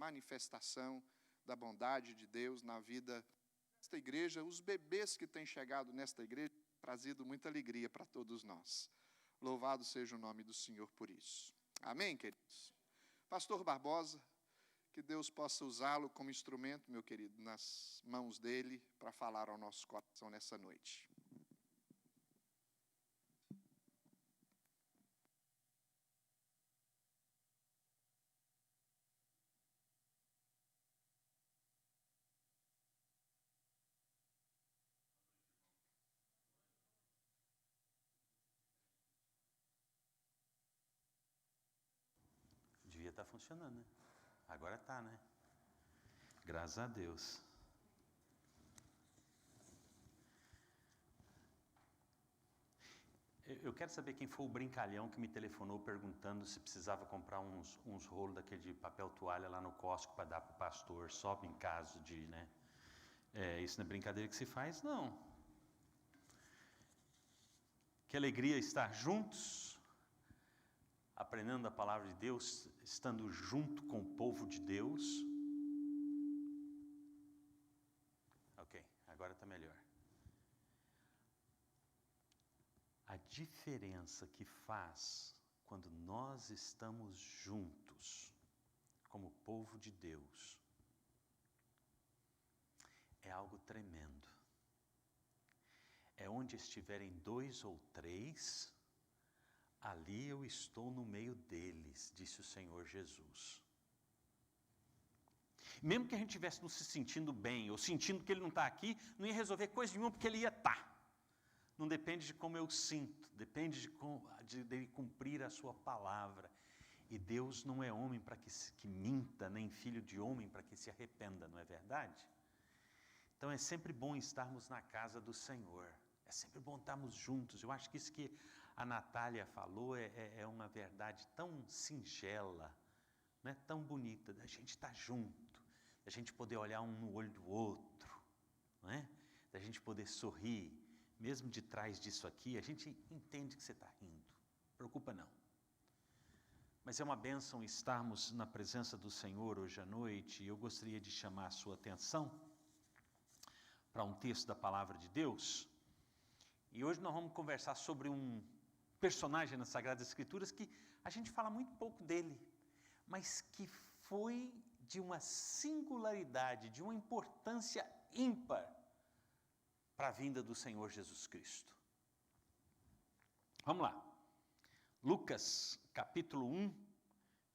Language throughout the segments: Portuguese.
manifestação da bondade de Deus na vida desta igreja, os bebês que têm chegado nesta igreja, trazido muita alegria para todos nós. Louvado seja o nome do Senhor por isso. Amém, queridos? Pastor Barbosa, que Deus possa usá-lo como instrumento, meu querido, nas mãos dele, para falar ao nosso coração nessa noite. Devia estar funcionando, né? Agora está, né? Graças a Deus. Eu quero saber quem foi o brincalhão que me telefonou perguntando se precisava comprar uns rolos daquele de papel toalha lá no Costco para dar para o pastor, só em caso de, né? Isso não é brincadeira que se faz, não. Que alegria estar juntos, aprendendo a palavra de Deus, estando junto com o povo de Deus. Ok, agora está melhor. A diferença que faz quando nós estamos juntos, como povo de Deus, é algo tremendo. É onde estiverem 2 ou 3, ali eu estou no meio deles, disse o Senhor Jesus. Mesmo que a gente estivesse não se sentindo bem, ou sentindo que Ele não está aqui, não ia resolver coisa nenhuma, porque Ele ia estar. Não depende de como eu sinto, depende de Ele cumprir a sua palavra. E Deus não é homem para que minta, nem filho de homem para que se arrependa, não é verdade? Então é sempre bom estarmos na casa do Senhor. É sempre bom estarmos juntos. Eu acho que isso que a Natália falou é uma verdade tão singela, né? Tão bonita, da gente estar junto, da gente poder olhar um no olho do outro, não é? Da gente poder sorrir, mesmo de trás disso aqui, a gente entende que você está rindo, não preocupa não. Mas é uma bênção estarmos na presença do Senhor hoje à noite, e eu gostaria de chamar a sua atenção para um texto da Palavra de Deus. E hoje nós vamos conversar sobre um personagem nas Sagradas Escrituras que a gente fala muito pouco dele, mas que foi de uma singularidade, de uma importância ímpar para a vinda do Senhor Jesus Cristo. Vamos lá. Lucas, capítulo 1,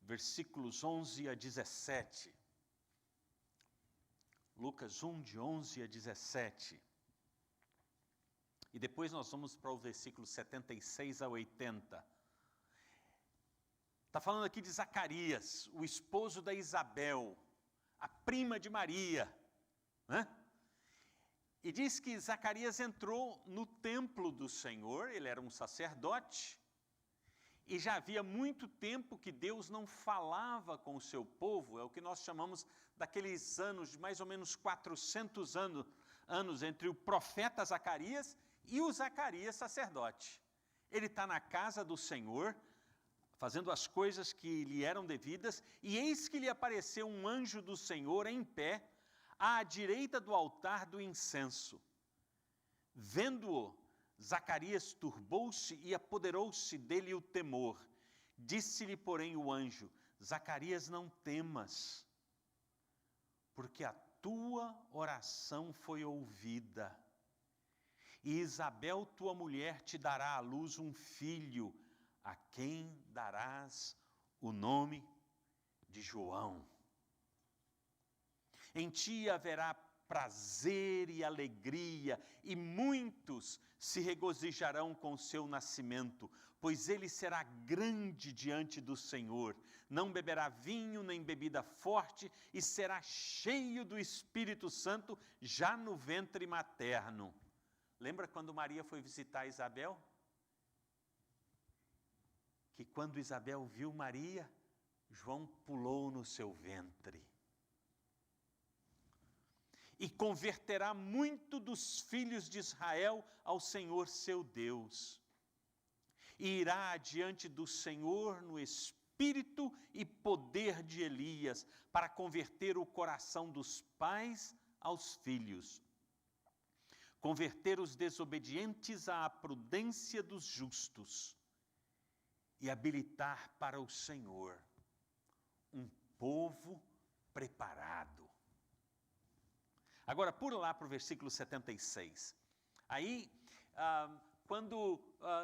versículos 11 a 17. Lucas 1, de 11 a 17. E depois nós vamos para o versículo 76 a 80. Está falando aqui de Zacarias, o esposo da Isabel, a prima de Maria, né? E diz que Zacarias entrou no templo do Senhor, ele era um sacerdote, e já havia muito tempo que Deus não falava com o seu povo, é o que nós chamamos daqueles anos, de mais ou menos 400 anos entre o profeta Zacarias e o Zacarias sacerdote. Ele está na casa do Senhor, fazendo as coisas que lhe eram devidas, e eis que lhe apareceu um anjo do Senhor em pé, à direita do altar do incenso. Vendo-o, Zacarias turbou-se e apoderou-se dele o temor. Disse-lhe, porém, o anjo: Zacarias, não temas, porque a tua oração foi ouvida. E Isabel, tua mulher, te dará à luz um filho, a quem darás o nome de João. Em ti haverá prazer e alegria, e muitos se regozijarão com o seu nascimento, pois ele será grande diante do Senhor. Não beberá vinho nem bebida forte, e será cheio do Espírito Santo já no ventre materno. Lembra quando Maria foi visitar Isabel? Que quando Isabel viu Maria, João pulou no seu ventre. E converterá muito dos filhos de Israel ao Senhor seu Deus. E irá adiante do Senhor no Espírito espírito e poder de Elias, para converter o coração dos pais aos filhos, converter os desobedientes à prudência dos justos e habilitar para o Senhor um povo preparado. Agora, pula lá para o versículo 76. Aí, quando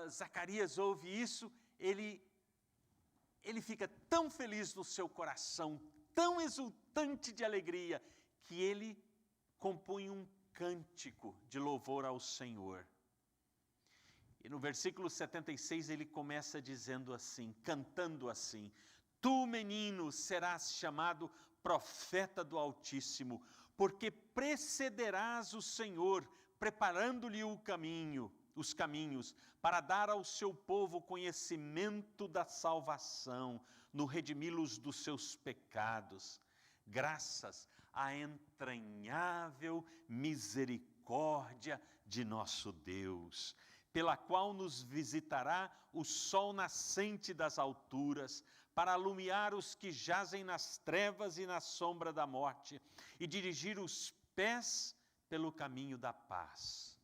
Zacarias ouve isso, ele fica tão feliz no seu coração, tão exultante de alegria, que ele compõe um cântico de louvor ao Senhor. E no versículo 76 ele começa dizendo assim, cantando assim: Tu, menino, serás chamado profeta do Altíssimo, porque precederás o Senhor, preparando-lhe os caminhos, para dar ao seu povo conhecimento da salvação, no redimi-los dos seus pecados, graças à entranhável misericórdia de nosso Deus, pela qual nos visitará o sol nascente das alturas, para alumiar os que jazem nas trevas e na sombra da morte, e dirigir os pés pelo caminho da paz.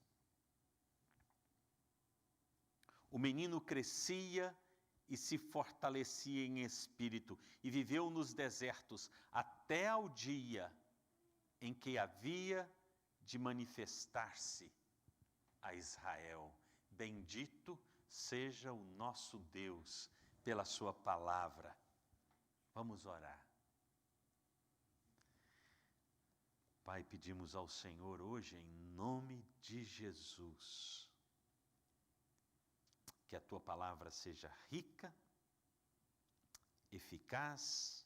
O menino crescia e se fortalecia em espírito, e viveu nos desertos até ao dia em que havia de manifestar-se a Israel. Bendito seja o nosso Deus pela sua palavra. Vamos orar. Pai, pedimos ao Senhor hoje, em nome de Jesus, que a tua palavra seja rica, eficaz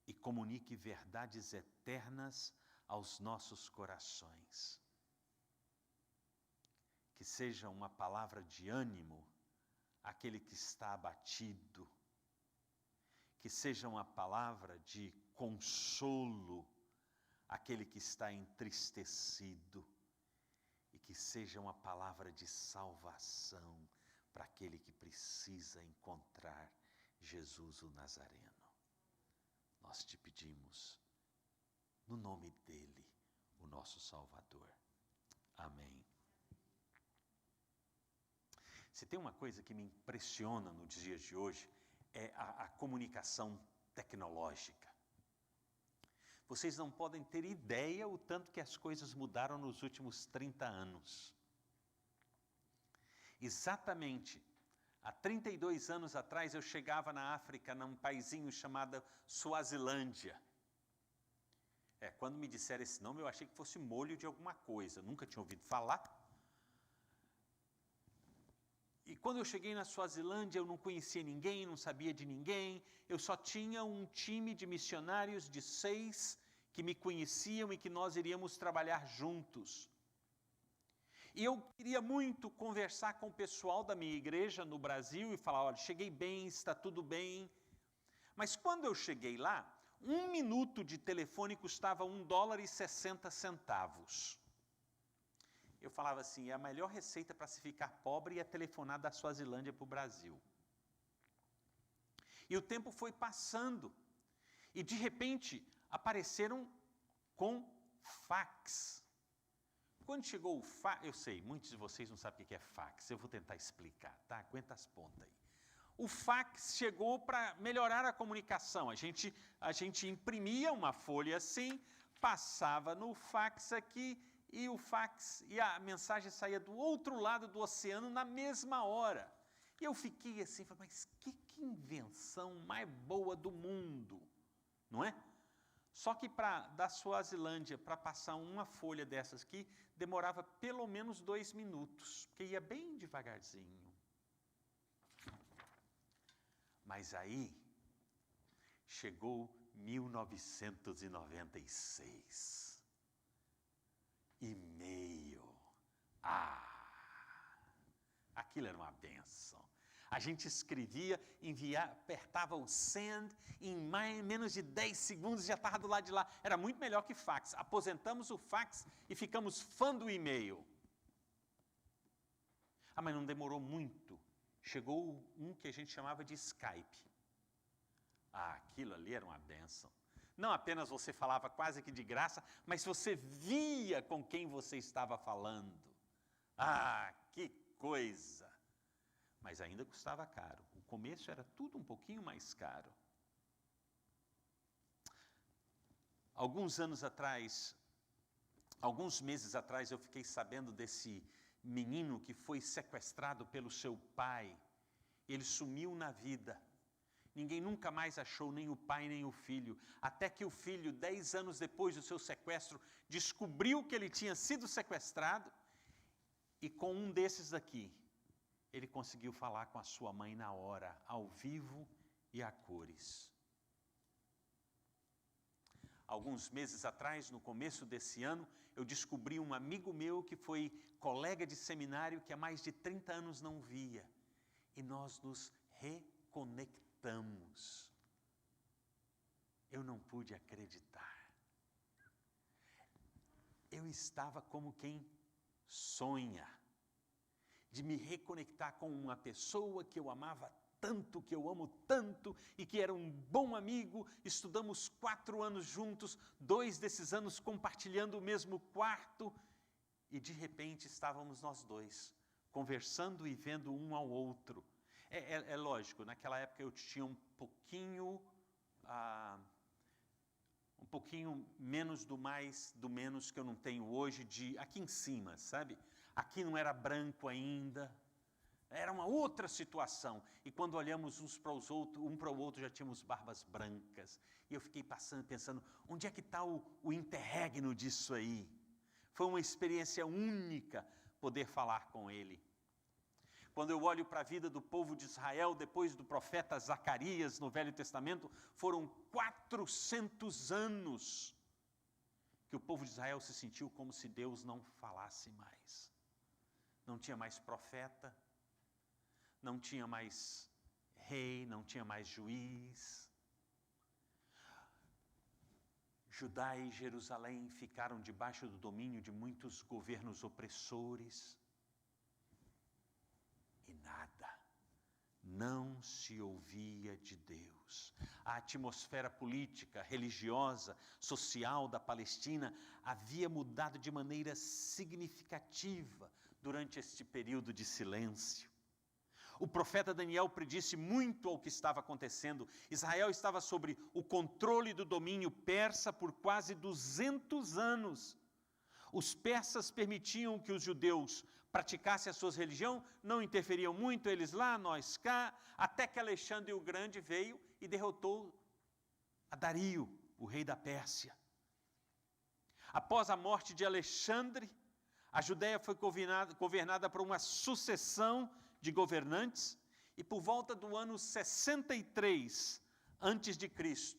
e comunique verdades eternas aos nossos corações. Que seja uma palavra de ânimo àquele que está abatido, que seja uma palavra de consolo àquele que está entristecido, e que seja uma palavra de salvação para aquele que precisa encontrar Jesus o Nazareno. Nós te pedimos, no nome dele, o nosso Salvador. Amém. Se tem uma coisa que me impressiona nos dias de hoje, é a comunicação tecnológica. Vocês não podem ter ideia o tanto que as coisas mudaram nos últimos 30 anos. Exatamente, há 32 anos atrás eu chegava na África, num paizinho chamado Suazilândia. Quando me disseram esse nome, eu achei que fosse molho de alguma coisa, nunca tinha ouvido falar. E quando eu cheguei na Suazilândia, eu não conhecia ninguém, não sabia de ninguém, eu só tinha um time de missionários de 6 que me conheciam e que nós iríamos trabalhar juntos. E eu queria muito conversar com o pessoal da minha igreja no Brasil e falar, olha, cheguei bem, está tudo bem. Mas quando eu cheguei lá, 1 minuto de telefone custava $1,60. Eu falava assim, a melhor receita para se ficar pobre é telefonar da Suazilândia para o Brasil. E o tempo foi passando, e de repente apareceram com fax. Quando chegou o fax, eu sei, muitos de vocês não sabem o que é fax, eu vou tentar explicar, tá? Aguenta as pontas aí. O fax chegou para melhorar a comunicação, a gente imprimia uma folha assim, passava no fax aqui, e o fax, e a mensagem saía do outro lado do oceano na mesma hora. E eu fiquei assim, falei, mas que invenção mais boa do mundo, não é? Só que da Suazilândia, para passar uma folha dessas aqui, demorava pelo menos 2 minutos, porque ia bem devagarzinho. Mas aí, chegou 1996. E-mail. Aquilo era uma bênção. A gente escrevia, apertava o send, em menos de 10 segundos já estava do lado de lá. Era muito melhor que fax. Aposentamos o fax e ficamos fã do e-mail. Mas não demorou muito. chegou um que a gente chamava de Skype. Aquilo ali era uma bênção. Não apenas você falava quase que de graça, mas você via com quem você estava falando. Que coisa! Mas ainda custava caro. O começo era tudo um pouquinho mais caro. Alguns meses atrás, eu fiquei sabendo desse menino que foi sequestrado pelo seu pai. Ele sumiu na vida. Ninguém nunca mais achou nem o pai nem o filho, até que o filho, 10 anos depois do seu sequestro, descobriu que ele tinha sido sequestrado, e com um desses daqui, ele conseguiu falar com a sua mãe na hora, ao vivo e a cores. Alguns meses atrás, no começo desse ano, eu descobri um amigo meu que foi colega de seminário que há mais de 30 anos não via, e nós nos reconectamos. Eu não pude acreditar. Eu estava como quem sonha, de me reconectar com uma pessoa que eu amava tanto, que eu amo tanto, e que era um bom amigo. Estudamos 4 anos juntos, 2 desses anos compartilhando o mesmo quarto, e de repente estávamos nós dois, conversando e vendo um ao outro. É lógico, naquela época eu tinha um pouquinho menos do mais, do menos que eu não tenho hoje, aqui em cima, sabe? Aqui não era branco ainda, era uma outra situação. E quando olhamos um para o outro, já tínhamos barbas brancas. E eu fiquei pensando, onde é que está o interregno disso aí? Foi uma experiência única poder falar com ele. Quando eu olho para a vida do povo de Israel, depois do profeta Zacarias, no Velho Testamento, foram 400 anos que o povo de Israel se sentiu como se Deus não falasse mais. Não tinha mais profeta, não tinha mais rei, não tinha mais juiz. Judá e Jerusalém ficaram debaixo do domínio de muitos governos opressores. E nada, não se ouvia de Deus. A atmosfera política, religiosa, social da Palestina havia mudado de maneira significativa durante este período de silêncio. O profeta Daniel predisse muito ao que estava acontecendo. Israel estava sob o controle do domínio persa por quase 200 anos. Os persas permitiam que os judeus praticassem a sua religião, não interferiam muito, eles lá, nós cá, até que Alexandre o Grande veio e derrotou a Dario, o rei da Pérsia. Após a morte de Alexandre, a Judéia foi governada por uma sucessão de governantes, e por volta do ano 63 a.C.,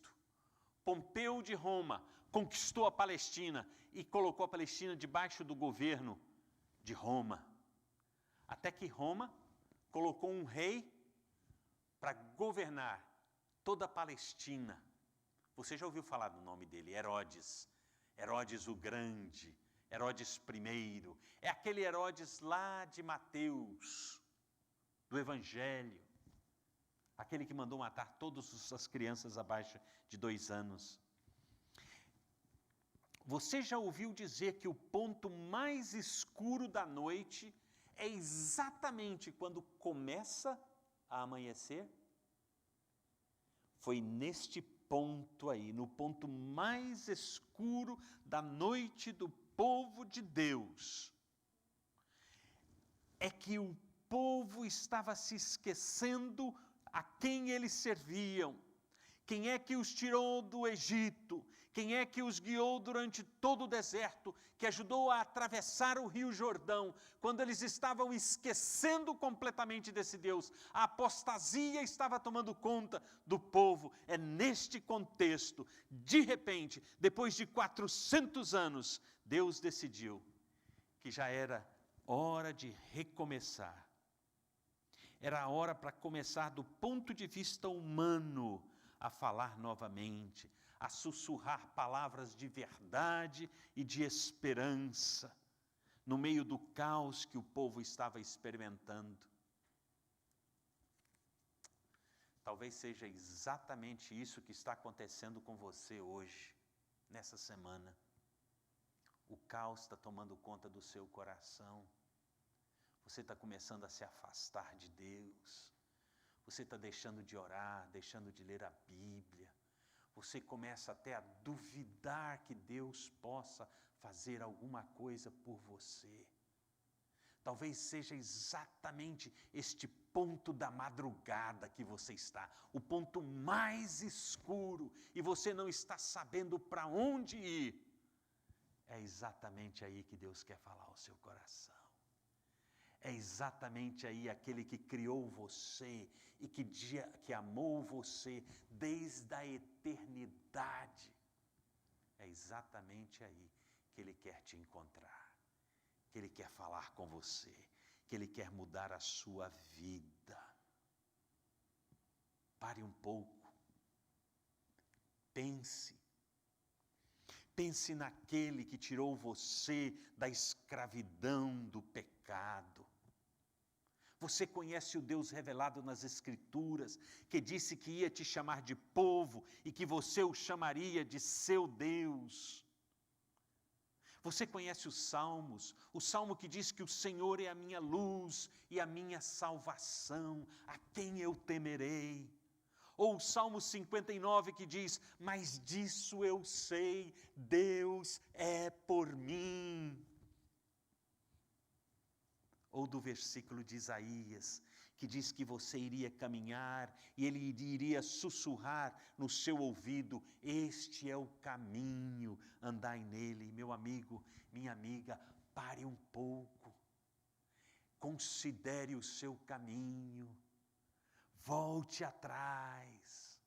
Pompeu de Roma conquistou a Palestina e colocou a Palestina debaixo do governo de Roma. Até que Roma colocou um rei para governar toda a Palestina. Você já ouviu falar do nome dele, Herodes. Herodes o Grande, Herodes I. É aquele Herodes lá de Mateus, do Evangelho. Aquele que mandou matar todas as crianças abaixo de 2 anos. Você já ouviu dizer que o ponto mais escuro da noite é exatamente quando começa a amanhecer? Foi neste ponto aí, no ponto mais escuro da noite do povo de Deus, é que o povo estava se esquecendo a quem eles serviam. Quem é que os tirou do Egito? Quem é que os guiou durante todo o deserto? Que ajudou a atravessar o Rio Jordão? Quando eles estavam esquecendo completamente desse Deus, a apostasia estava tomando conta do povo. É neste contexto, de repente, depois de 400 anos, Deus decidiu que já era hora de recomeçar. Era a hora para começar do ponto de vista humano, a falar novamente, a sussurrar palavras de verdade e de esperança, no meio do caos que o povo estava experimentando. Talvez seja exatamente isso que está acontecendo com você hoje, nessa semana. O caos está tomando conta do seu coração. Você está começando a se afastar de Deus. Você está deixando de orar, deixando de ler a Bíblia. Você começa até a duvidar que Deus possa fazer alguma coisa por você. Talvez seja exatamente este ponto da madrugada que você está, o ponto mais escuro, e você não está sabendo para onde ir. É exatamente aí que Deus quer falar ao seu coração. É exatamente aí aquele que criou você e que amou você desde a eternidade. É exatamente aí que Ele quer te encontrar, que Ele quer falar com você, que Ele quer mudar a sua vida. Pare um pouco, pense naquele que tirou você da escravidão do pecado. Você conhece o Deus revelado nas Escrituras, que disse que ia te chamar de povo e que você o chamaria de seu Deus. Você conhece os Salmos, o Salmo que diz que o Senhor é a minha luz e a minha salvação, a quem eu temerei? Ou o Salmo 59 que diz, mas disso eu sei, Deus é por mim. Ou do versículo de Isaías, que diz que você iria caminhar e Ele iria sussurrar no seu ouvido, este é o caminho, andai nele. Meu amigo, minha amiga, pare um pouco, considere o seu caminho, volte atrás,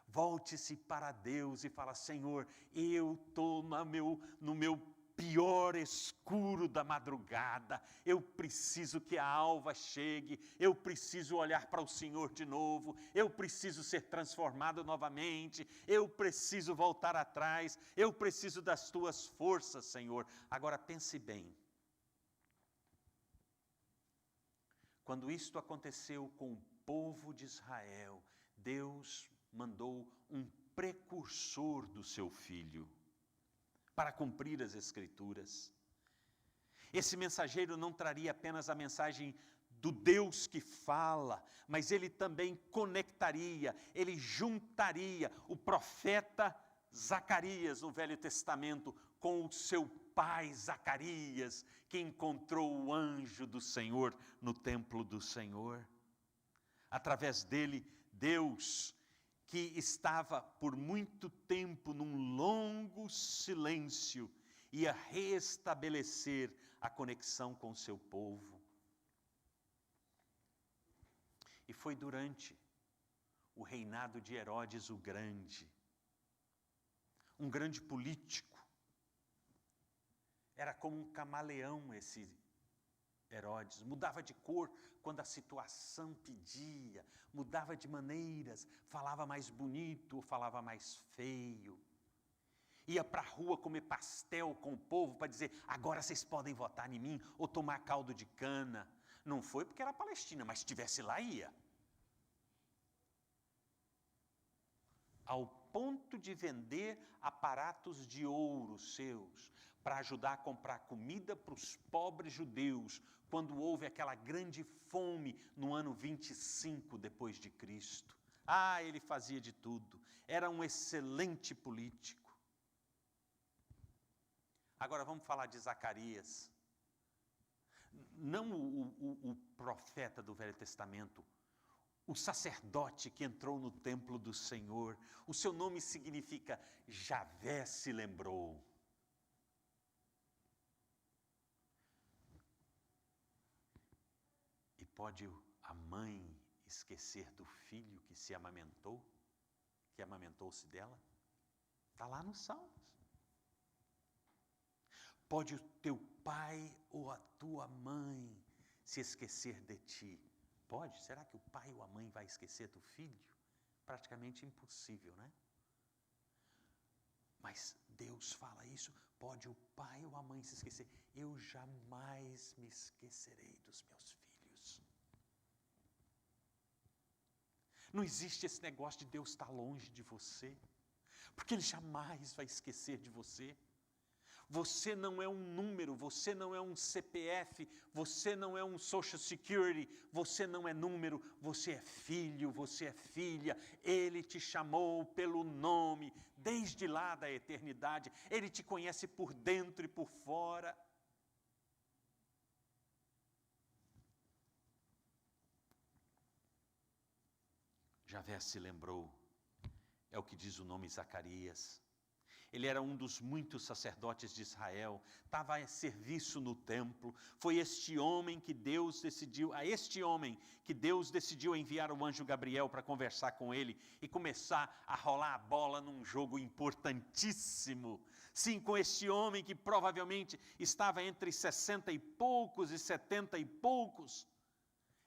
volte-se para Deus e fala, Senhor, eu estou no meu pior escuro da madrugada, eu preciso que a alva chegue, eu preciso olhar para o Senhor de novo, eu preciso ser transformado novamente, eu preciso voltar atrás, eu preciso das tuas forças, Senhor. Agora pense bem, quando isto aconteceu com o povo de Israel, Deus mandou um precursor do seu Filho, para cumprir as Escrituras. Esse mensageiro não traria apenas a mensagem do Deus que fala, mas ele também conectaria, ele juntaria o profeta Zacarias no Velho Testamento com o seu pai Zacarias, que encontrou o anjo do Senhor no templo do Senhor. Através dele, Deus, que estava por muito tempo num longo silêncio, ia restabelecer a conexão com o seu povo. E foi durante o reinado de Herodes o Grande, um grande político. Era como um camaleão esse Herodes, mudava de cor quando a situação pedia, mudava de maneiras, falava mais bonito ou falava mais feio. Ia para a rua comer pastel com o povo para dizer, agora vocês podem votar em mim ou tomar caldo de cana. Não foi porque era Palestina, mas se estivesse lá, ia. Ao ponto de vender aparatos de ouro seus, para ajudar a comprar comida para os pobres judeus, quando houve aquela grande fome no ano 25 depois de Cristo. Ah, ele fazia de tudo, era um excelente político. Agora vamos falar de Zacarias. Não o profeta do Velho Testamento, o sacerdote que entrou no templo do Senhor. O seu nome significa Javé se lembrou. E pode a mãe esquecer do filho que se amamentou, que amamentou-se dela? Está lá nos Salmos. Pode o teu pai ou a tua mãe se esquecer de ti? Pode? Será que o pai ou a mãe vai esquecer do filho? Praticamente impossível, né? Mas Deus fala isso, pode o pai ou a mãe se esquecer? Eu jamais me esquecerei dos meus filhos. Não existe esse negócio de Deus estar longe de você, porque Ele jamais vai esquecer de você. Você não é um número, você não é um CPF, você não é um Social Security, você não é número, você é filho, você é filha. Ele te chamou pelo nome, desde lá da eternidade. Ele te conhece por dentro e por fora. Javé se lembrou, é o que diz o nome Zacarias. Ele era um dos muitos sacerdotes de Israel, estava a serviço no templo. Foi a este homem que Deus decidiu enviar o anjo Gabriel para conversar com ele e começar a rolar a bola num jogo importantíssimo. Sim, com este homem que provavelmente estava entre 60 e poucos e 70 e poucos.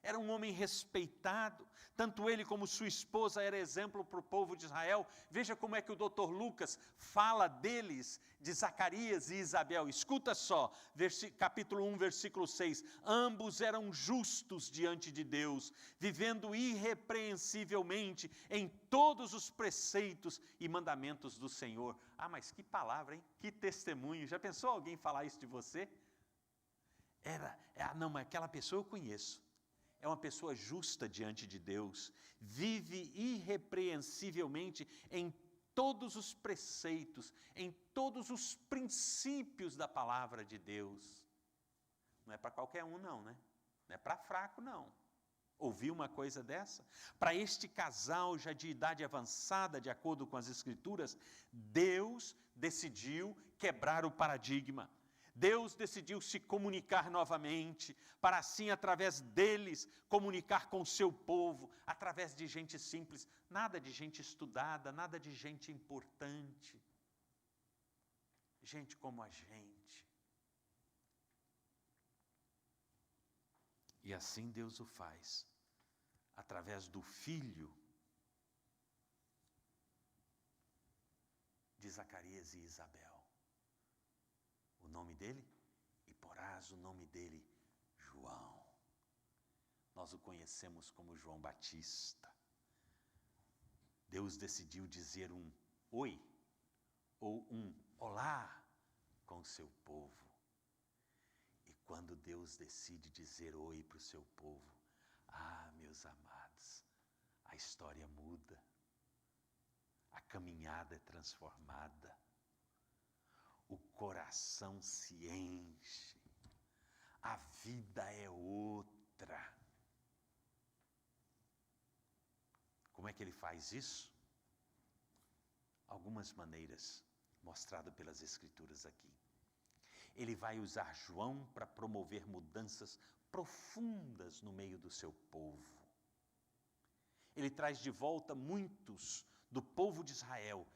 Era um homem respeitado, tanto ele como sua esposa era exemplo para o povo de Israel. Veja como é que o Dr. Lucas fala deles, de Zacarias e Isabel. Escuta só, capítulo 1, versículo 6. Ambos eram justos diante de Deus, vivendo irrepreensivelmente em todos os preceitos e mandamentos do Senhor. Ah, mas que palavra, hein? Que testemunho. Já pensou alguém falar isso de você? Não, mas aquela pessoa eu conheço. É uma pessoa justa diante de Deus, vive irrepreensivelmente em todos os preceitos, em todos os princípios da palavra de Deus. Não é para qualquer um não, né? Não é para fraco não. Ouvir uma coisa dessa? Para este casal já de idade avançada, de acordo com as Escrituras, Deus decidiu quebrar o paradigma. Deus decidiu se comunicar novamente, para assim, através deles, comunicar com o seu povo, através de gente simples, nada de gente estudada, nada de gente importante, gente como a gente. E assim Deus o faz, através do filho de Zacarias e Isabel. O nome dele? E porás o nome dele, João. Nós o conhecemos como João Batista. Deus decidiu dizer um oi, ou um olá com o seu povo. E quando Deus decide dizer oi para o seu povo, meus amados, a história muda, a caminhada é transformada. O coração se enche, a vida é outra. Como é que ele faz isso? Algumas maneiras, mostrado pelas Escrituras aqui. Ele vai usar João para promover mudanças profundas no meio do seu povo. Ele traz de volta muitos do povo de Israel,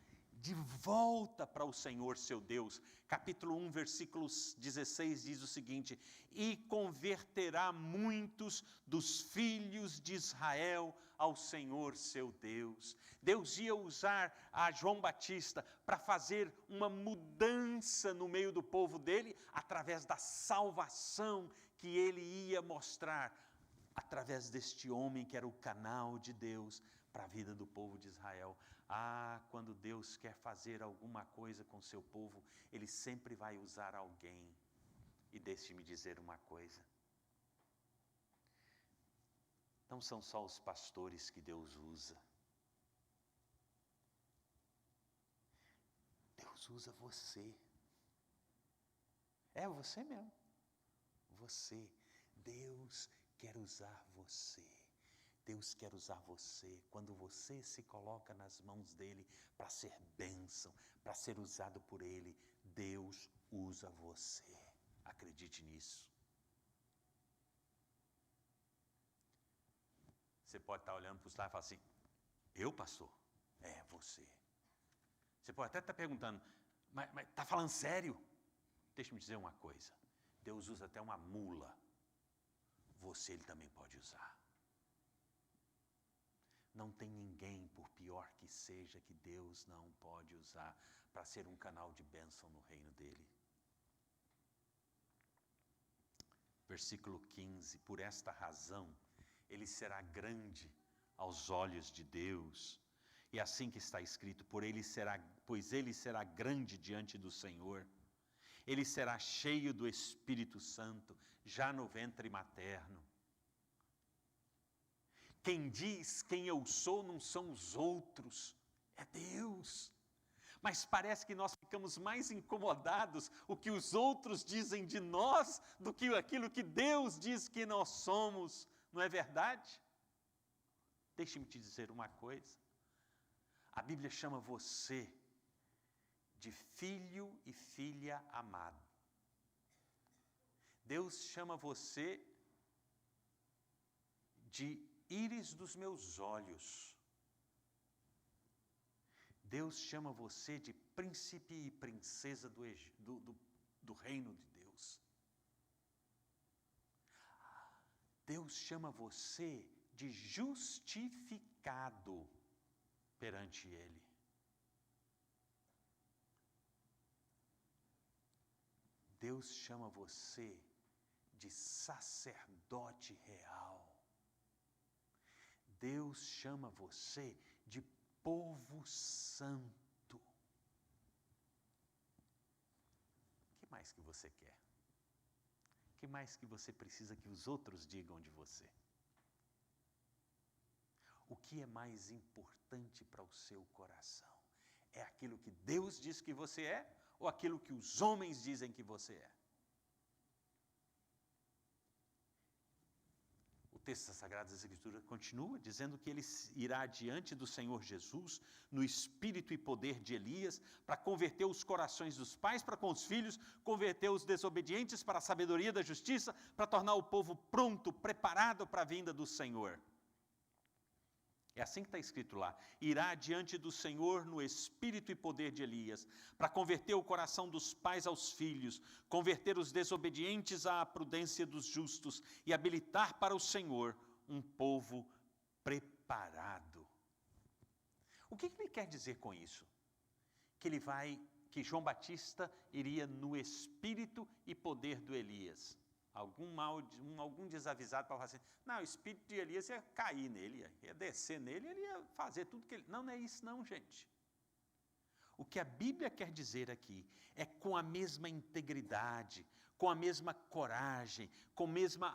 de volta para o Senhor seu Deus. Capítulo 1, versículo 16 diz o seguinte: e converterá muitos dos filhos de Israel ao Senhor seu Deus. Deus ia usar a João Batista para fazer uma mudança no meio do povo dele, através da salvação que ele ia mostrar, através deste homem que era o canal de Deus para a vida do povo de Israel. Quando Deus quer fazer alguma coisa com o seu povo, Ele sempre vai usar alguém. E deixe-me dizer uma coisa. Não são só os pastores que Deus usa. Deus usa você. É você mesmo. Você. Deus quer usar você. Deus quer usar você quando você se coloca nas mãos dEle para ser bênção, para ser usado por Ele. Deus usa você. Acredite nisso. Você pode estar olhando para os lados e falar assim: eu, pastor? É, você. Você pode até estar perguntando, mas está falando sério? Deixa-me dizer uma coisa. Deus usa até uma mula. Você Ele também pode usar. Não tem ninguém, por pior que seja, que Deus não pode usar para ser um canal de bênção no reino dEle. Versículo 15, por esta razão, ele será grande aos olhos de Deus. E assim que está escrito, pois ele será grande diante do Senhor. Ele será cheio do Espírito Santo, já no ventre materno. Quem diz quem eu sou não são os outros, é Deus. Mas parece que nós ficamos mais incomodados o que os outros dizem de nós do que aquilo que Deus diz que nós somos. Não é verdade? Deixe-me te dizer uma coisa. A Bíblia chama você de filho e filha amado. Deus chama você de íris dos meus olhos. Deus chama você de príncipe e princesa do reino de Deus. Deus chama você de justificado perante Ele. Deus chama você de sacerdote real. Deus chama você de povo santo. O que mais que você quer? O que mais que você precisa que os outros digam de você? O que é mais importante para o seu coração? É aquilo que Deus diz que você é ou aquilo que os homens dizem que você é? O texto das Sagradas Escrituras continua dizendo que ele irá diante do Senhor Jesus no espírito e poder de Elias para converter os corações dos pais para com os filhos, converter os desobedientes para a sabedoria da justiça, para tornar o povo pronto, preparado para a vinda do Senhor. É assim que está escrito lá. Irá diante do Senhor no espírito e poder de Elias, para converter o coração dos pais aos filhos, converter os desobedientes à prudência dos justos e habilitar para o Senhor um povo preparado. O que ele quer dizer com isso? Que João Batista iria no espírito e poder do Elias. Algum desavisado para falar assim, não, o espírito de Elias ia cair nele, ia descer nele, ele ia fazer tudo que ele... Não é isso não, gente. O que a Bíblia quer dizer aqui é com a mesma integridade, com a mesma coragem, com a mesma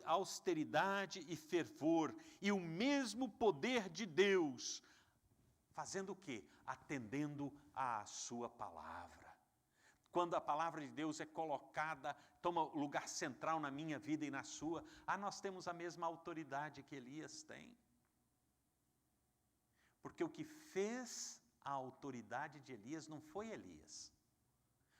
austeridade e fervor, e o mesmo poder de Deus, fazendo o quê? Atendendo à sua palavra. Quando a palavra de Deus é colocada, toma lugar central na minha vida e na sua, nós temos a mesma autoridade que Elias tem. Porque o que fez a autoridade de Elias não foi Elias.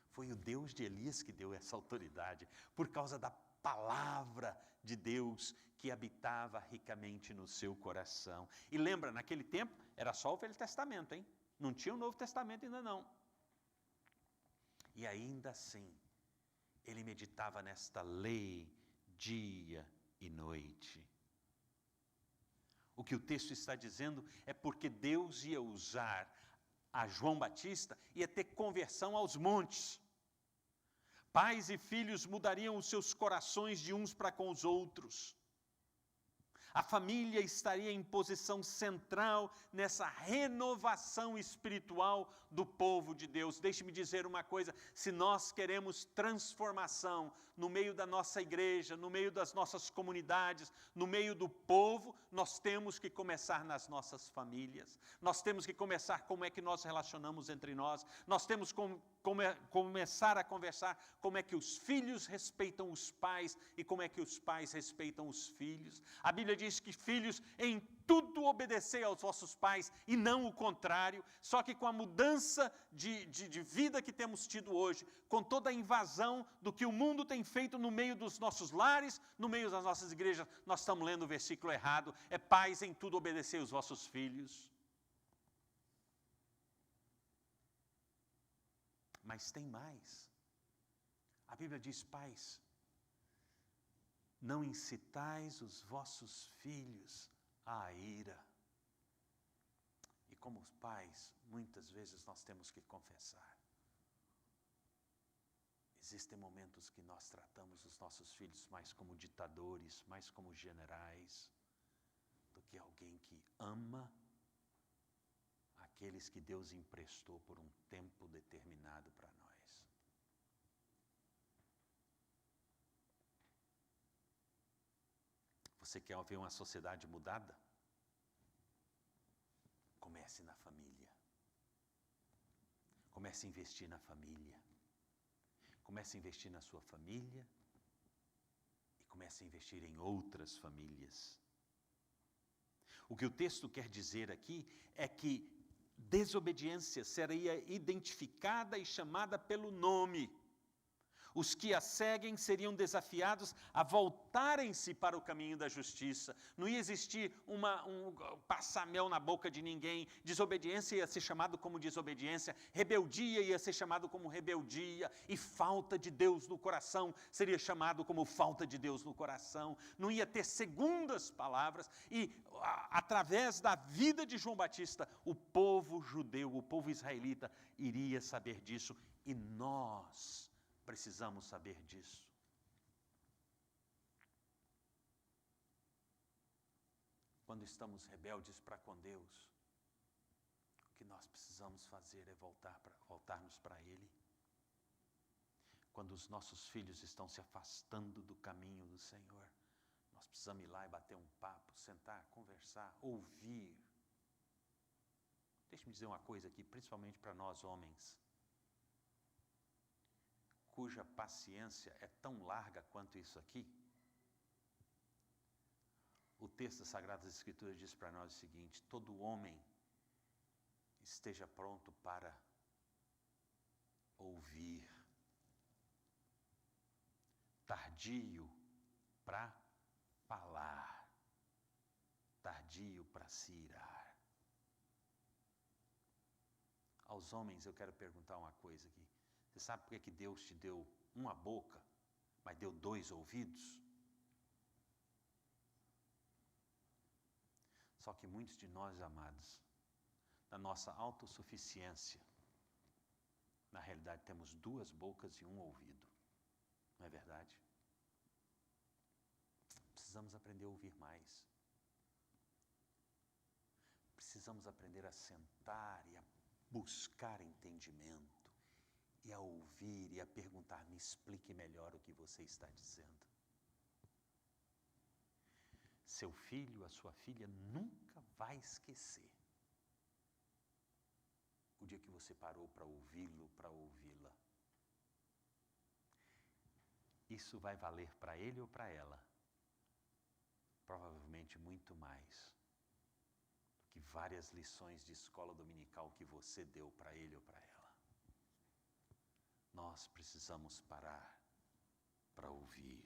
Foi o Deus de Elias que deu essa autoridade, por causa da palavra de Deus que habitava ricamente no seu coração. E lembra, naquele tempo, era só o Velho Testamento, hein? Não tinha o Novo Testamento ainda não. E ainda assim, ele meditava nesta lei dia e noite. O que o texto está dizendo é porque Deus ia usar a João Batista, ia ter conversão aos montes. Pais e filhos mudariam os seus corações de uns para com os outros. A família estaria em posição central nessa renovação espiritual do povo de Deus. Deixe-me dizer uma coisa, se nós queremos transformação no meio da nossa igreja, no meio das nossas comunidades, no meio do povo, nós temos que começar nas nossas famílias. Nós temos que começar como é que nós relacionamos entre nós. Nós temos que começar a conversar como é que os filhos respeitam os pais e como é que os pais respeitam os filhos. A Bíblia diz que filhos em tudo obedecei aos vossos pais e não o contrário, só que com a mudança de vida que temos tido hoje, com toda a invasão do que o mundo tem feito no meio dos nossos lares, no meio das nossas igrejas, nós estamos lendo o versículo errado, é pais em tudo obedecei aos vossos filhos. Mas tem mais. A Bíblia diz, pais, não incitais os vossos filhos à ira. E como pais, muitas vezes nós temos que confessar. Existem momentos que nós tratamos os nossos filhos mais como ditadores, mais como generais, do que alguém que ama aqueles que Deus emprestou por um tempo determinado para nós. Você quer ver uma sociedade mudada? Comece na família. Comece a investir na família. Comece a investir na sua família e comece a investir em outras famílias. O que o texto quer dizer aqui é que desobediência seria identificada e chamada pelo nome. Os que a seguem seriam desafiados a voltarem-se para o caminho da justiça. Não ia existir passar mel na boca de ninguém. Desobediência ia ser chamado como desobediência. Rebeldia ia ser chamado como rebeldia. E falta de Deus no coração seria chamado como falta de Deus no coração. Não ia ter segundas palavras. E através da vida de João Batista, o povo judeu, o povo israelita, iria saber disso. E nós precisamos saber disso. Quando estamos rebeldes para com Deus, o que nós precisamos fazer é voltarmos para Ele. Quando os nossos filhos estão se afastando do caminho do Senhor, nós precisamos ir lá e bater um papo, sentar, conversar, ouvir. Deixe-me dizer uma coisa aqui, principalmente para nós homens, cuja paciência é tão larga quanto isso aqui. O texto das Sagradas Escrituras diz para nós o seguinte: todo homem esteja pronto para ouvir, tardio para falar, tardio para se irar. Aos homens eu quero perguntar uma coisa aqui. Você sabe por que Deus te deu uma boca, mas deu 2 ouvidos? Só que muitos de nós, amados, na nossa autossuficiência, na realidade temos 2 bocas e 1 ouvido. Não é verdade? Precisamos aprender a ouvir mais. Precisamos aprender a sentar e a buscar entendimento. E a ouvir e a perguntar, me explique melhor o que você está dizendo. Seu filho, a sua filha nunca vai esquecer o dia que você parou para ouvi-lo, para ouvi-la. Isso vai valer para ele ou para ela? Provavelmente muito mais do que várias lições de escola dominical que você deu para ele ou para ela. Nós precisamos parar para ouvir.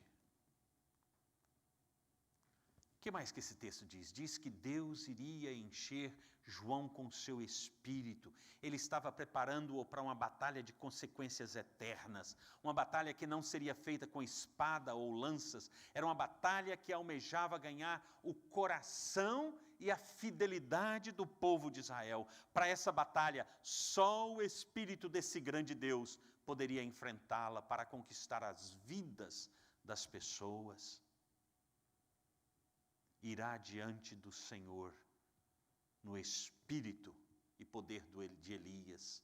O que mais que esse texto diz? Diz que Deus iria encher João com seu espírito. Ele estava preparando-o para uma batalha de consequências eternas. Uma batalha que não seria feita com espada ou lanças. Era uma batalha que almejava ganhar o coração e a fidelidade do povo de Israel. Para essa batalha, só o espírito desse grande Deus poderia enfrentá-la para conquistar as vidas das pessoas. Irá diante do Senhor no espírito e poder de Elias.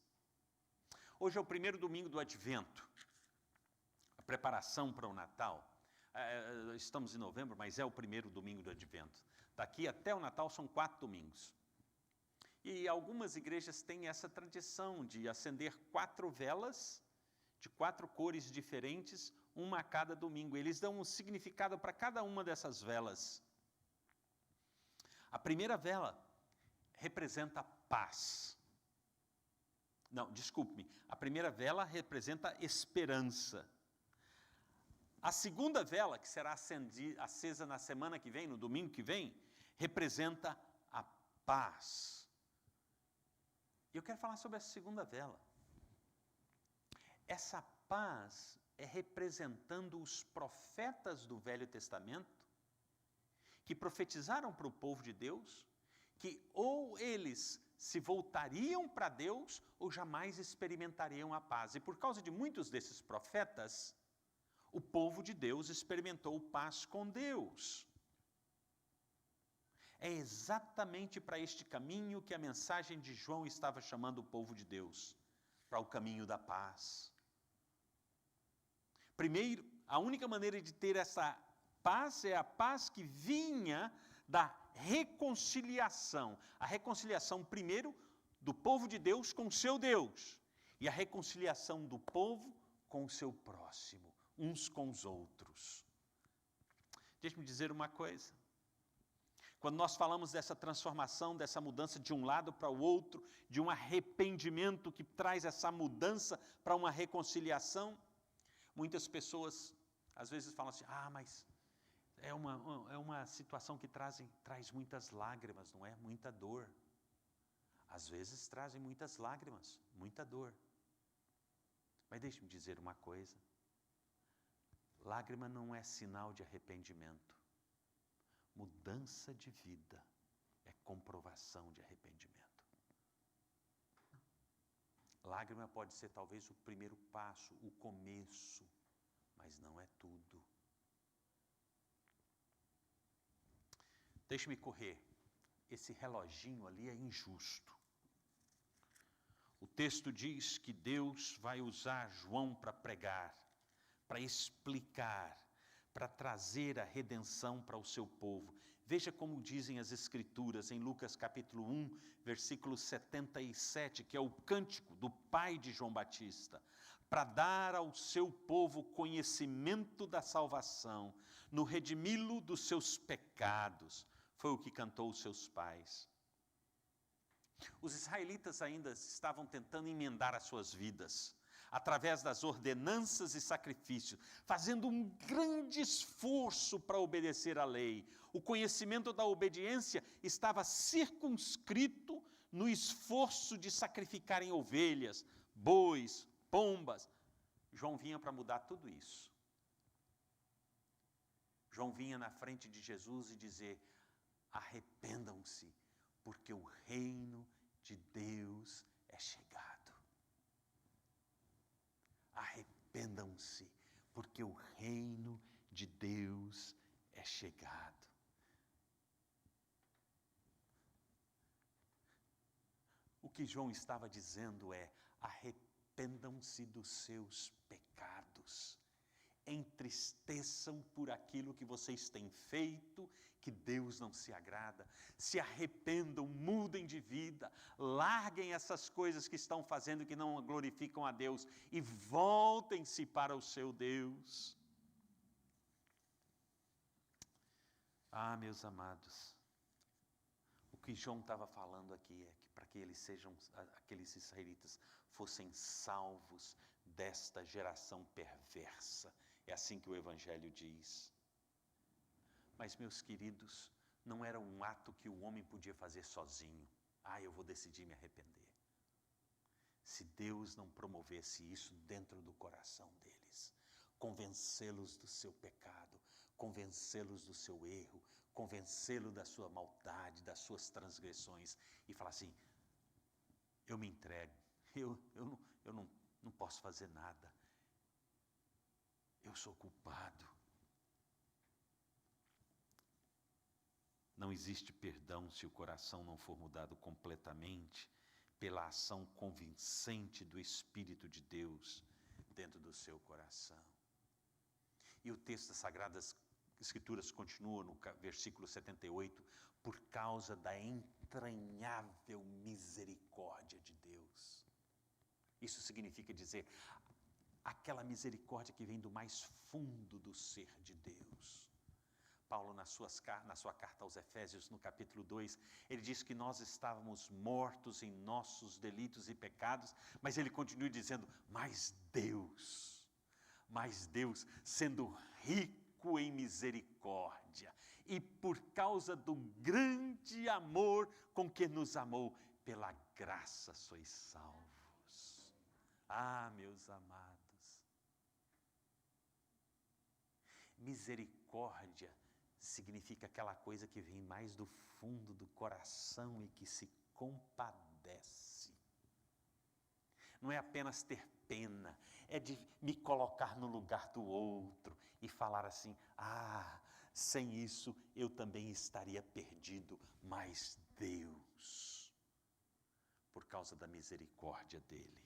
Hoje é o primeiro domingo do Advento, a preparação para o Natal. Estamos em novembro, mas é o primeiro domingo do Advento. Daqui até o Natal são 4 domingos. E algumas igrejas têm essa tradição de acender 4 velas de 4 cores diferentes, uma a cada domingo. Eles dão um significado para cada uma dessas velas. A primeira vela representa paz. Não, desculpe-me. A primeira vela representa esperança. A segunda vela, que será acesa na semana que vem, no domingo que vem, representa a paz. E eu quero falar sobre a segunda vela. Essa paz é representando os profetas do Velho Testamento, que profetizaram para o povo de Deus, que ou eles se voltariam para Deus, ou jamais experimentariam a paz. E por causa de muitos desses profetas, o povo de Deus experimentou paz com Deus. É exatamente para este caminho que a mensagem de João estava chamando o povo de Deus, para o caminho da paz. Primeiro, a única maneira de ter essa paz é a paz que vinha da reconciliação. A reconciliação, primeiro, do povo de Deus com o seu Deus, e a reconciliação do povo com o seu próximo, uns com os outros. Deixe-me dizer uma coisa. Quando nós falamos dessa transformação, dessa mudança de um lado para o outro, de um arrependimento que traz essa mudança para uma reconciliação, muitas pessoas às vezes falam assim, mas é uma situação que traz muitas lágrimas, não é? Muita dor. Às vezes trazem muitas lágrimas, muita dor. Mas deixe-me dizer uma coisa. Lágrima não é sinal de arrependimento. Mudança de vida é comprovação de arrependimento. Lágrima pode ser talvez o primeiro passo, o começo, mas não é tudo. Deixe-me correr. Esse reloginho ali é injusto. O texto diz que Deus vai usar João para pregar, para explicar, para trazer a redenção para o seu povo. Veja como dizem as Escrituras em Lucas capítulo 1, versículo 77, que é o cântico do pai de João Batista, para dar ao seu povo conhecimento da salvação, no redimi-lo dos seus pecados. Foi o que cantou os seus pais. Os israelitas ainda estavam tentando emendar as suas vidas, através das ordenanças e sacrifícios, fazendo um grande esforço para obedecer à lei. O conhecimento da obediência estava circunscrito no esforço de sacrificarem ovelhas, bois, pombas. João vinha para mudar tudo isso. João vinha na frente de Jesus e dizer, arrependam-se, porque o reino de Deus é chegado. Arrependam-se, porque o reino de Deus é chegado. O que João estava dizendo é, arrependam-se dos seus pecados. Entristeçam por aquilo que vocês têm feito, que Deus não se agrada. Se arrependam, mudem de vida, larguem essas coisas que estão fazendo que não glorificam a Deus e voltem-se para o seu Deus. Meus amados, o que João estava falando aqui é que para que aqueles israelitas fossem salvos desta geração perversa. É assim que o Evangelho diz. Mas, meus queridos, não era um ato que o homem podia fazer sozinho. Eu vou decidir me arrepender. Se Deus não promovesse isso dentro do coração deles, convencê-los do seu pecado, convencê-los do seu erro, convencê-los da sua maldade, das suas transgressões, e falar assim, eu me entrego, eu não posso fazer nada, eu sou culpado. Não existe perdão se o coração não for mudado completamente pela ação convincente do Espírito de Deus dentro do seu coração. E o texto das Sagradas Escrituras continua no versículo 78, por causa da entranhável misericórdia de Deus. Isso significa dizer, aquela misericórdia que vem do mais fundo do ser de Deus. Paulo, na sua carta aos Efésios, no capítulo 2, ele diz que nós estávamos mortos em nossos delitos e pecados, mas ele continua dizendo, mas Deus, sendo rico em misericórdia, e por causa do grande amor com que nos amou, pela graça sois salvos. Meus amados, misericórdia significa aquela coisa que vem mais do fundo do coração e que se compadece. Não é apenas ter pena, é de me colocar no lugar do outro e falar assim, Sem isso, eu também estaria perdido, mas Deus, por causa da misericórdia dele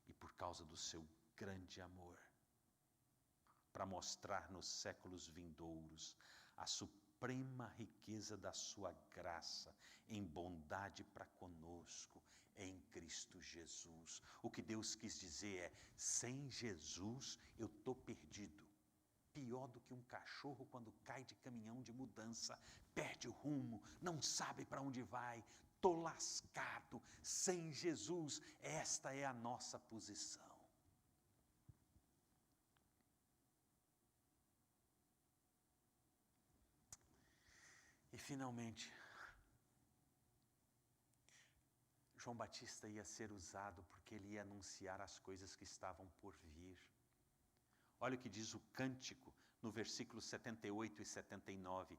e por causa do seu grande amor, para mostrar nos séculos vindouros a suprema riqueza da sua graça em bondade para conosco em Cristo Jesus. O que Deus quis dizer é: sem Jesus eu estou perdido. Pior do que um cachorro quando cai de caminhão de mudança, perde o rumo, não sabe para onde vai, estou lascado. Sem Jesus, esta é a nossa posição. E finalmente, João Batista ia ser usado porque ele ia anunciar as coisas que estavam por vir. Olha o que diz o cântico no versículos 78 e 79.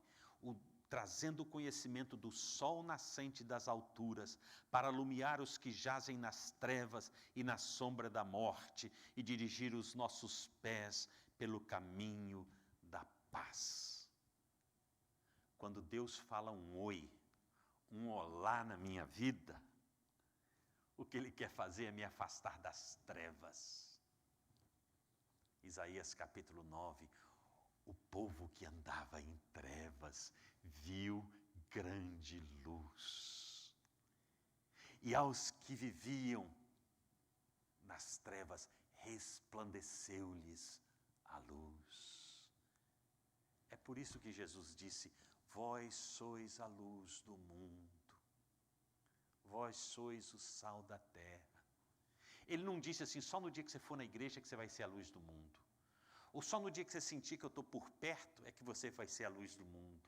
Trazendo o conhecimento do sol nascente das alturas, para alumiar os que jazem nas trevas e na sombra da morte, e dirigir os nossos pés pelo caminho da paz. Quando Deus fala um oi, um olá na minha vida, o que Ele quer fazer é me afastar das trevas. Isaías capítulo 9, o povo que andava em trevas viu grande luz. E aos que viviam nas trevas resplandeceu-lhes a luz. É por isso que Jesus disse: vós sois a luz do mundo, vós sois o sal da terra. Ele não disse assim, só no dia que você for na igreja que você vai ser a luz do mundo. Ou só no dia que você sentir que eu estou por perto é que você vai ser a luz do mundo.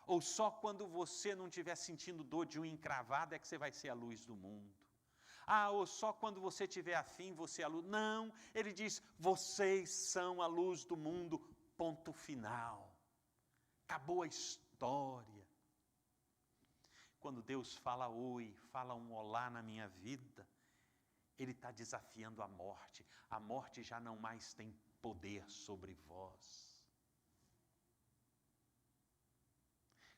Ou só quando você não estiver sentindo dor de unha encravada é que você vai ser a luz do mundo. Ou só quando você estiver afim, você é a luz. Não, ele diz, vocês são a luz do mundo, ponto final. Acabou a história. Quando Deus fala oi, fala um olá na minha vida, Ele está desafiando a morte. A morte já não mais tem poder sobre vós.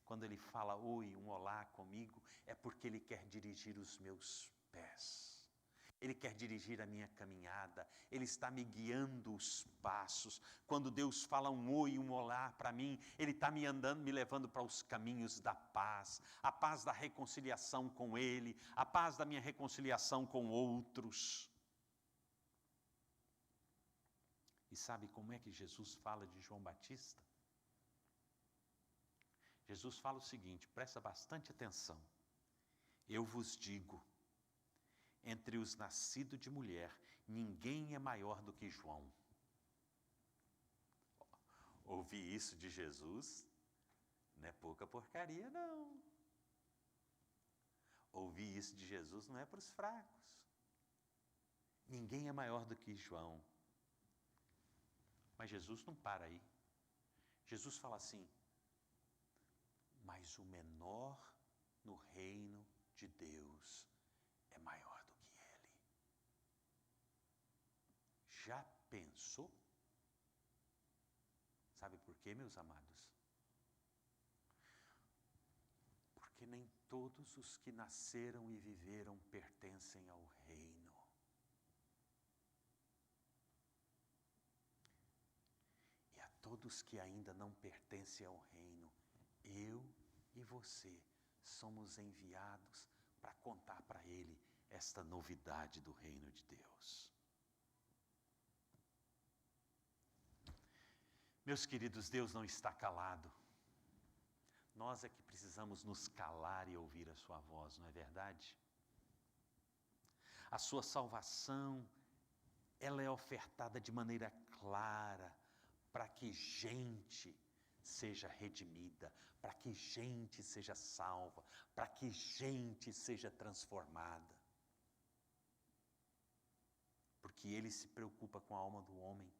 Quando Ele fala oi, um olá comigo, é porque Ele quer dirigir os meus pés. Ele quer dirigir a minha caminhada. Ele está me guiando os passos. Quando Deus fala um oi, um olá para mim, Ele está me levando para os caminhos da paz. A paz da reconciliação com Ele, a paz da minha reconciliação com outros. E sabe como é que Jesus fala de João Batista? Jesus fala o seguinte, presta bastante atenção. Eu vos digo, entre os nascidos de mulher, ninguém é maior do que João. Ouvir isso de Jesus não é pouca porcaria, não. Ouvir isso de Jesus não é para os fracos. Ninguém é maior do que João. Mas Jesus não para aí. Jesus fala assim, mas o menor no reino de Deus é maior do que ele. Já pensou? Sabe por quê, meus amados? Porque nem todos os que nasceram e viveram pertencem ao reino. E a todos que ainda não pertencem ao reino, eu e você somos enviados para contar para ele esta novidade do reino de Deus. Meus queridos, Deus não está calado. Nós é que precisamos nos calar e ouvir a sua voz, não é verdade? A sua salvação, ela é ofertada de maneira clara para que gente seja redimida, para que gente seja salva, para que gente seja transformada. Porque Ele se preocupa com a alma do homem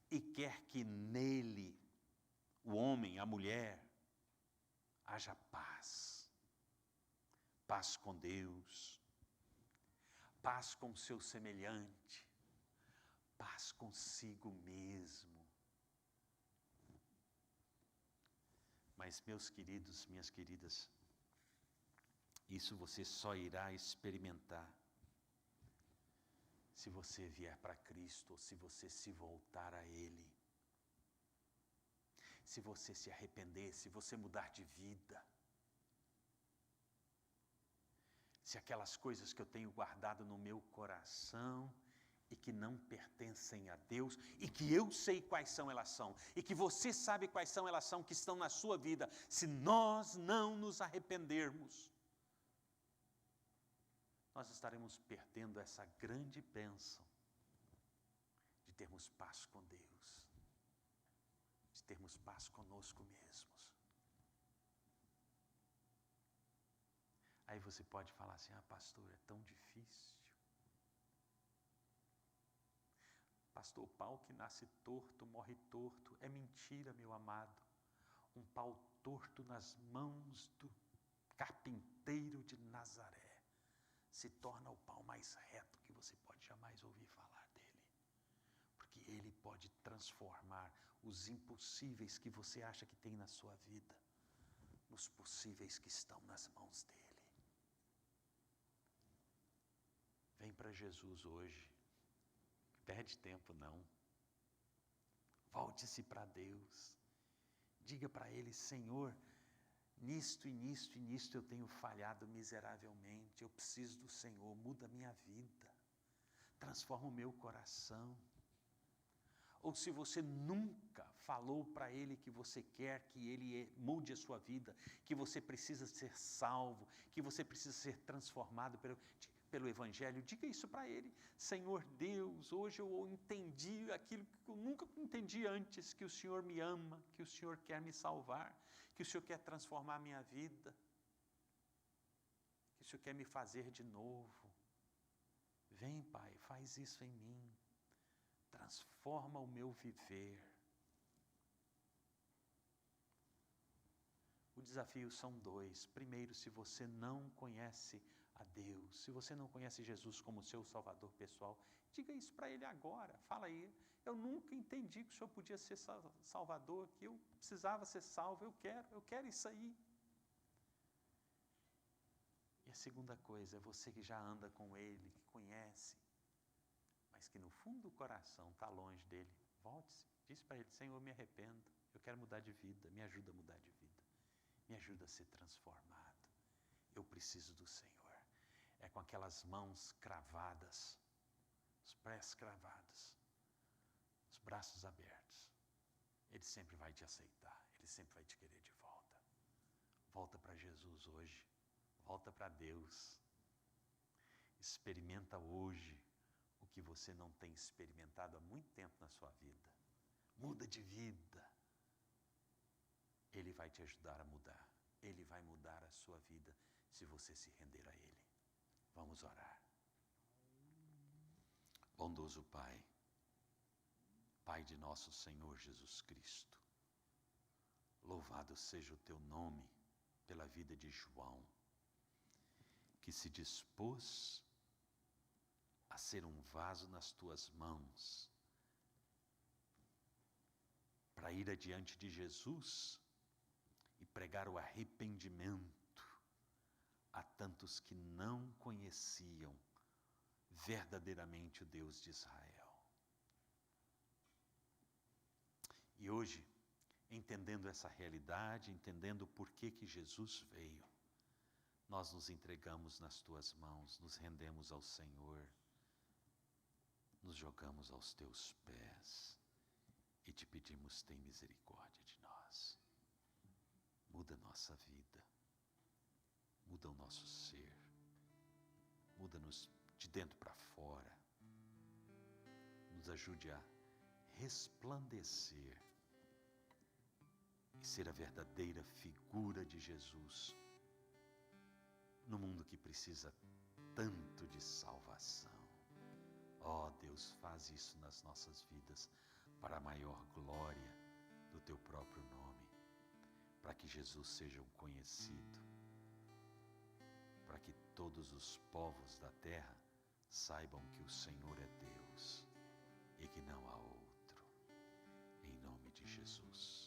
e quer que nele, o homem, a mulher, haja paz. Paz com Deus, paz com o seu semelhante, paz consigo mesmo. Mas, meus queridos, minhas queridas, isso você só irá experimentar se você vier para Cristo, ou se você se voltar a Ele. Se você se arrepender, se você mudar de vida. Se aquelas coisas que eu tenho guardado no meu coração e que não pertencem a Deus, e que eu sei quais são elas são, e que você sabe quais são elas são, que estão na sua vida, se nós não nos arrependermos, nós estaremos perdendo essa grande bênção de termos paz com Deus, de termos paz conosco mesmos. Aí você pode falar assim: ah, pastor, é tão difícil. Pastor, pau que nasce torto, morre torto. É mentira, meu amado. Um pau torto nas mãos do carpinteiro de Nazaré se torna o pau mais reto que você pode jamais ouvir falar dele. Porque ele pode transformar os impossíveis que você acha que tem na sua vida nos possíveis que estão nas mãos dele. Vem para Jesus hoje. Perde tempo não. Volte-se para Deus. Diga para Ele: Senhor, nisto e nisto e nisto eu tenho falhado miseravelmente. Eu preciso do Senhor. Muda a minha vida. Transforma o meu coração. Ou se você nunca falou para Ele que você quer que Ele mude a sua vida, que você precisa ser salvo, que você precisa ser transformado pelo Evangelho, diga isso para Ele: Senhor Deus, hoje eu entendi aquilo que eu nunca entendi antes, que o Senhor me ama, que o Senhor quer me salvar, que o Senhor quer transformar a minha vida, que o Senhor quer me fazer de novo. Vem, Pai, faz isso em mim, transforma o meu viver. O desafio são dois. Primeiro, se você não conhece a Deus, se você não conhece Jesus como seu Salvador pessoal, diga isso para Ele agora. Fala aí: eu nunca entendi que o Senhor podia ser Salvador, que eu precisava ser salvo, eu quero isso aí. E a segunda coisa é você que já anda com Ele, que conhece, mas que no fundo do coração está longe dele. Volte-se, diz para Ele: Senhor, eu me arrependo, eu quero mudar de vida, me ajuda a mudar de vida, me ajuda a ser transformado, eu preciso do Senhor. É com aquelas mãos cravadas, os pés cravados, os braços abertos, Ele sempre vai te aceitar, Ele sempre vai te querer de volta. Volta para Jesus hoje, volta para Deus, experimenta hoje o que você não tem experimentado há muito tempo na sua vida. Muda de vida. Ele vai te ajudar a mudar. Ele vai mudar a sua vida se você se render a Ele. Vamos orar. Bondoso Pai, Pai de nosso Senhor Jesus Cristo, louvado seja o Teu nome pela vida de João, que se dispôs a ser um vaso nas Tuas mãos, para ir adiante de Jesus e pregar o arrependimento a tantos que não conheciam verdadeiramente o Deus de Israel. E hoje, entendendo essa realidade, entendendo o porquê que Jesus veio, nós nos entregamos nas Tuas mãos, nos rendemos ao Senhor, nos jogamos aos Teus pés e Te pedimos: tem misericórdia de nós. Muda a nossa vida, muda o nosso ser, muda-nos de dentro para fora, nos ajude a resplandecer e ser a verdadeira figura de Jesus no mundo que precisa tanto de salvação. Ó Deus, faz isso nas nossas vidas para a maior glória do Teu próprio nome, para que Jesus seja conhecido, para que todos os povos da terra saibam que o Senhor é Deus e que não há outro. Em nome de Jesus.